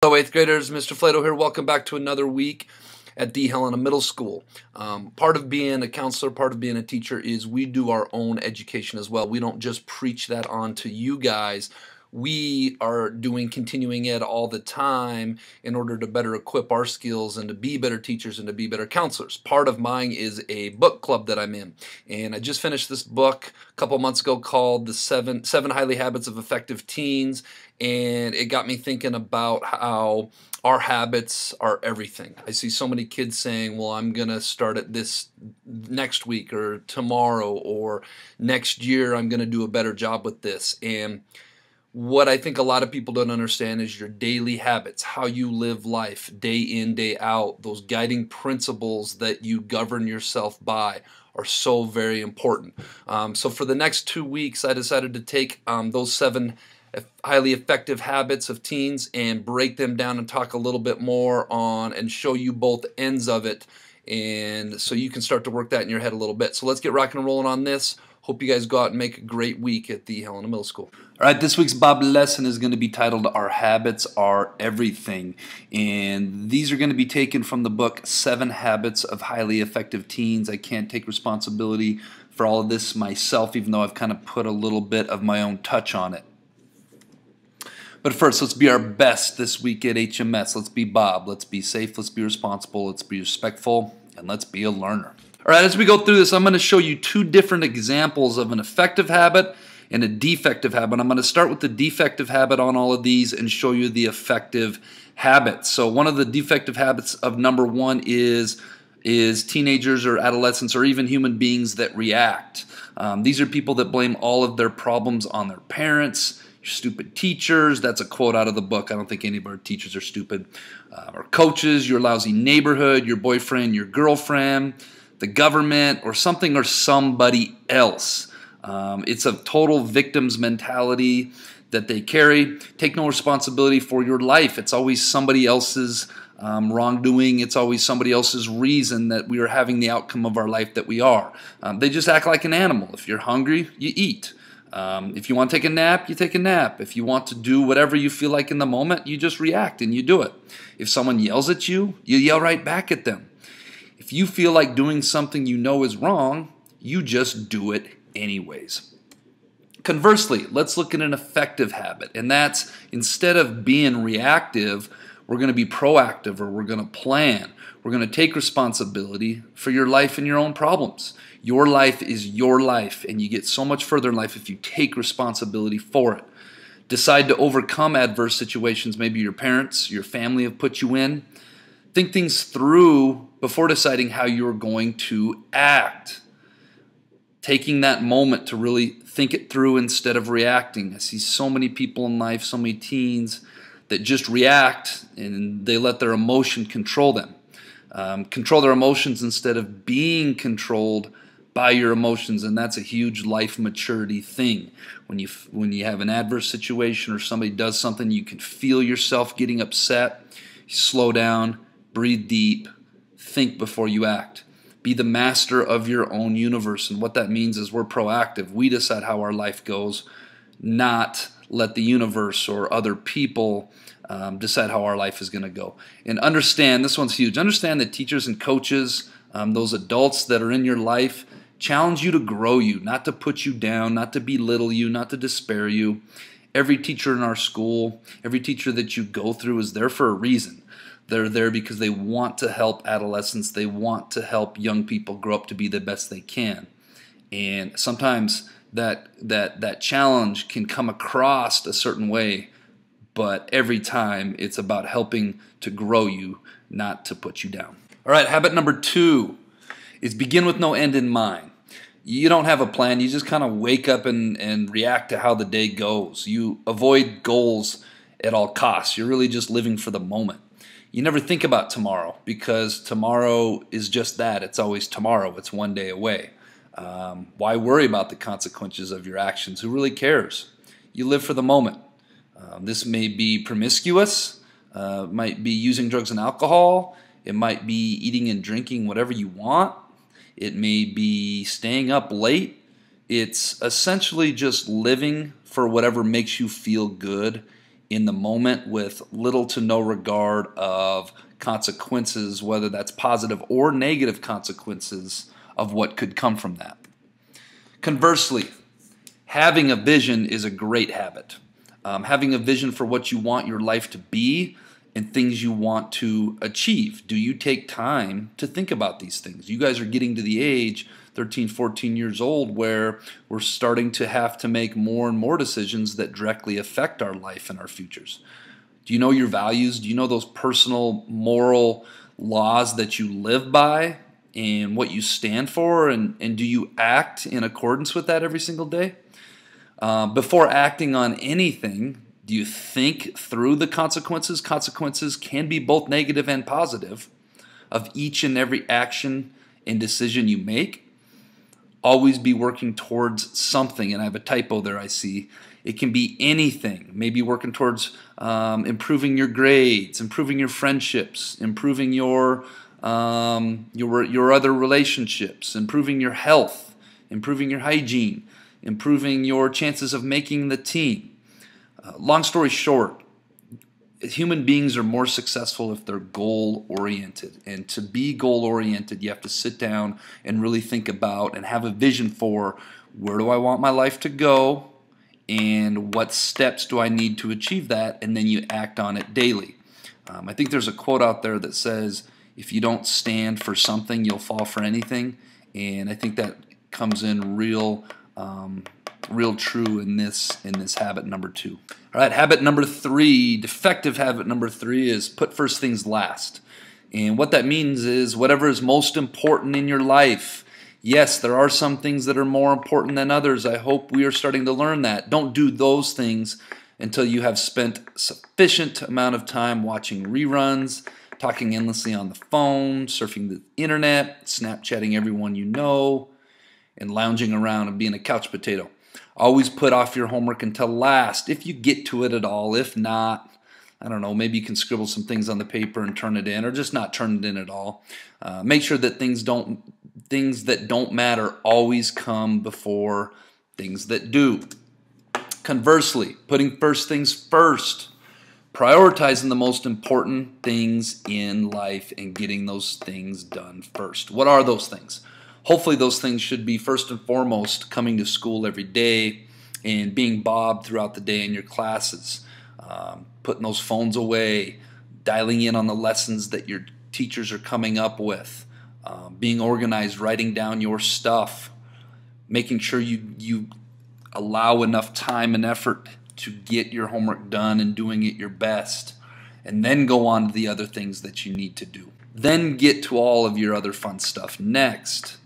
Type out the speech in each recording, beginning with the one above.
Hello, 8th graders. Mr. Flato here. Welcome back to another week at the Helena Middle School. Part of being a counselor, part of being a teacher is we do our own education as well. We don't just preach that on to you guys. We are doing continuing ed all the time in order to better equip our skills and to be better teachers and to be better counselors. Part of mine is a book club that I'm in. And I just finished this book a couple months ago called The Seven Highly Habits of Effective Teens. And it got me thinking about how our habits are everything. I see so many kids saying, well, I'm going to start at this next week or tomorrow or next year I'm going to do a better job with this. And what I think a lot of people don't understand is your daily habits, how you live life day in, day out, those guiding principles that you govern yourself by are so very important. So for the next 2 weeks, I decided to take those 7 highly effective habits of teens and break them down and talk a little bit more on and show you both ends of it, and so you can start to work that in your head a little bit. So let's get rocking and rolling on this. Hope you guys go out and make a great week at the Helena Middle School. All right, this week's Bob lesson is going to be titled Our Habits Are Everything. And these are going to be taken from the book 7 Habits of Highly Effective Teens. I can't take responsibility for all of this myself, even though I've kind of put a little bit of my own touch on it. But first, let's be our best this week at HMS. Let's be Bob. Let's be safe. Let's be responsible. Let's be respectful. And let's be a learner. All right, as we go through this, I'm going to show you 2 different examples of an effective habit and a defective habit. I'm going to start with the defective habit on all of these and show you the effective habits. So one of the defective habits of number 1 is teenagers or adolescents or even human beings that react. These are people that blame all of their problems on their parents, your stupid teachers. That's a quote out of the book. I don't think any of our teachers are stupid. Or coaches, your lousy neighborhood, your boyfriend, your girlfriend, the government, or something or somebody else. It's a total victim's mentality that they carry. Take no responsibility for your life. It's always somebody else's wrongdoing. It's always somebody else's reason that we are having the outcome of our life that we are. They just act like an animal. If you're hungry, you eat. If you want to take a nap, you take a nap. If you want to do whatever you feel like in the moment, you just react and you do it. If someone yells at you, you yell right back at them. If you feel like doing something you know is wrong, you just do it anyways. Conversely, let's look at an effective habit, and that's instead of being reactive, we're going to be proactive, or we're going to plan. We're going to take responsibility for your life and your own problems. Your life is your life, and you get so much further in life if you take responsibility for it. Decide to overcome adverse situations maybe your parents, your family have put you in. Think things through before deciding how you're going to act. Taking that moment to really think it through instead of reacting. I see so many people in life, so many teens that just react and they let their emotion control them. Control their emotions instead of being controlled by your emotions, and that's a huge life maturity thing. When you have an adverse situation or somebody does something, you can feel yourself getting upset. You slow down, breathe deep, think before you act. Be the master of your own universe, and what that means is we're proactive. We decide how our life goes, not let the universe or other people decide how our life is going to go. And understand, this one's huge, understand that teachers and coaches, those adults that are in your life, challenge you to grow you, not to put you down, not to belittle you, not to despair you. Every teacher in our school, every teacher that you go through is there for a reason. They're there because they want to help adolescents. They want to help young people grow up to be the best they can. And sometimes that challenge can come across a certain way, but every time it's about helping to grow you, not to put you down. All right, habit number 2 is begin with no end in mind. You don't have a plan. You just kind of wake up and react to how the day goes. You avoid goals at all costs. You're really just living for the moment. You never think about tomorrow because tomorrow is just that. It's always tomorrow. It's one day away. Why worry about the consequences of your actions? Who really cares? You live for the moment. This may be promiscuous. It might be using drugs and alcohol. It might be eating and drinking whatever you want. It may be staying up late. It's essentially just living for whatever makes you feel good in the moment with little to no regard of consequences, whether that's positive or negative consequences of what could come from that. Conversely, having a vision is a great habit. Having a vision for what you want your life to be and things you want to achieve. Do you take time to think about these things? You guys are getting to the age, 13, 14 years old, where we're starting to have to make more and more decisions that directly affect our life and our futures. Do you know your values? Do you know those personal moral laws that you live by and what you stand for? And do you act in accordance with that every single day? Before acting on anything, do you think through the consequences? Consequences can be both negative and positive of each and every action and decision you make. Always be working towards something, and I have a typo there I see. It can be anything. Maybe working towards improving your grades, improving your friendships, improving your other relationships, improving your health, improving your hygiene, improving your chances of making the team. Long story short, human beings are more successful if they're goal-oriented. And to be goal-oriented, you have to sit down and really think about and have a vision for where do I want my life to go and what steps do I need to achieve that, and then you act on it daily. I think there's a quote out there that says, if you don't stand for something, you'll fall for anything. And I think that comes in real true in this habit number 2. All right, habit number 3, defective habit number 3 is put first things last. And what that means is whatever is most important in your life. Yes, there are some things that are more important than others. I hope we are starting to learn that. Don't do those things until you have spent sufficient amount of time watching reruns, talking endlessly on the phone, surfing the internet, Snapchatting everyone you know, and lounging around and being a couch potato. Always put off your homework until last, if you get to it at all. If not, I don't know, maybe you can scribble some things on the paper and turn it in, or just not turn it in at all. Make sure that things that don't matter always come before things that do. Conversely, putting first things first, prioritizing the most important things in life and getting those things done first. What are those things? Hopefully those things should be first and foremost coming to school every day and being Bob throughout the day in your classes, putting those phones away, dialing in on the lessons that your teachers are coming up with, being organized, writing down your stuff, making sure you allow enough time and effort to get your homework done and doing it your best, and then go on to the other things that you need to do. Then get to all of your other fun stuff next.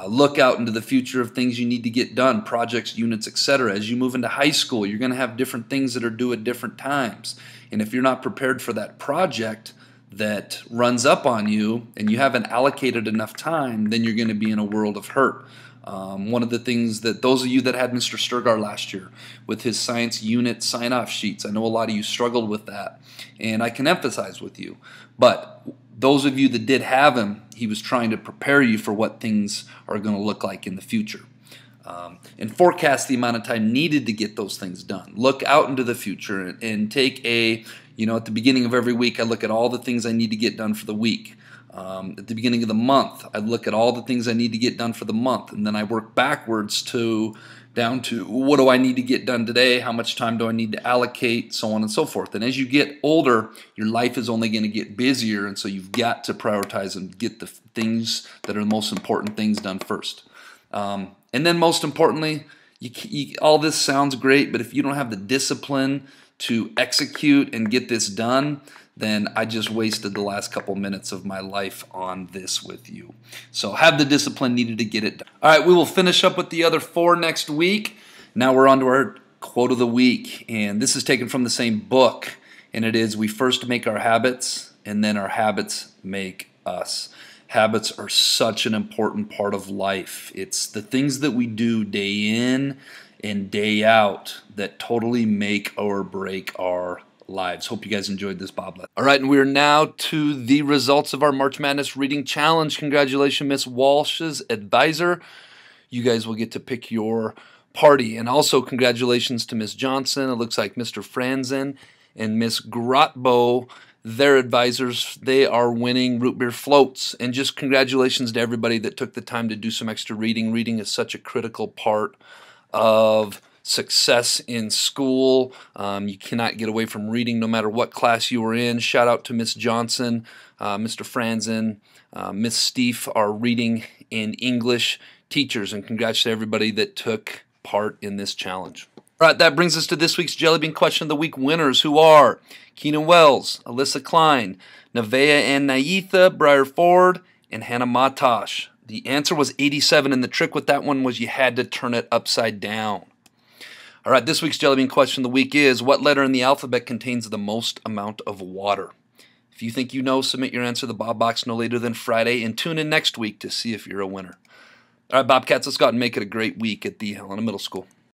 Look out into the future of things you need to get done, projects, units, etc. As you move into high school, you're going to have different things that are due at different times. And if you're not prepared for that project that runs up on you and you haven't allocated enough time, then you're going to be in a world of hurt. One of the things that those of you that had Mr. Sturgar last year with his science unit sign-off sheets, I know a lot of you struggled with that, and I can empathize with you. But those of you that did have him, he was trying to prepare you for what things are going to look like in the future. And forecast the amount of time needed to get those things done. Look out into the future and take at the beginning of every week, I look at all the things I need to get done for the week. At the beginning of the month, I look at all the things I need to get done for the month, and then I work backwards down to what do I need to get done today, how much time do I need to allocate, so on and so forth. And as you get older, your life is only going to get busier, and so you've got to prioritize and get the things that are the most important things done first. And then most importantly, all this sounds great, but if you don't have the discipline to execute and get this done, then I just wasted the last couple minutes of my life on this with you. So have the discipline needed to get it done. All right, we will finish up with the other 4 next week. Now we're on to our quote of the week, and this is taken from the same book, and it is, we first make our habits, and then our habits make us. Habits are such an important part of life. It's the things that we do day in and day out that totally make or break our lives. Hope you guys enjoyed this Bob lesson. All right, and we are now to the results of our March Madness Reading Challenge. Congratulations, Miss Walsh's advisor. You guys will get to pick your party. And also congratulations to Miss Johnson. It looks like Mr. Franzen and Miss Grotbo, their advisors, they are winning root beer floats. And just congratulations to everybody that took the time to do some extra reading. Reading is such a critical part of success in school. You cannot get away from reading no matter what class you were in. Shout out to Miss Johnson, Mr. Franzen, Miss Steef, our reading and English teachers, and congrats to everybody that took part in this challenge. All right, that brings us to this week's Jellybean Question of the Week winners, who are Keenan Wells, Alyssa Klein, Nevaeh and Naitha, Briar Ford, and Hannah Matosh. The answer was 87, and the trick with that one was you had to turn it upside down. All right, this week's Jellybean Question of the Week is, what letter in the alphabet contains the most amount of water? If you think you know, submit your answer to the Bob Box no later than Friday, and tune in next week to see if you're a winner. All right, Bobcats, let's go out and make it a great week at the Helena Middle School.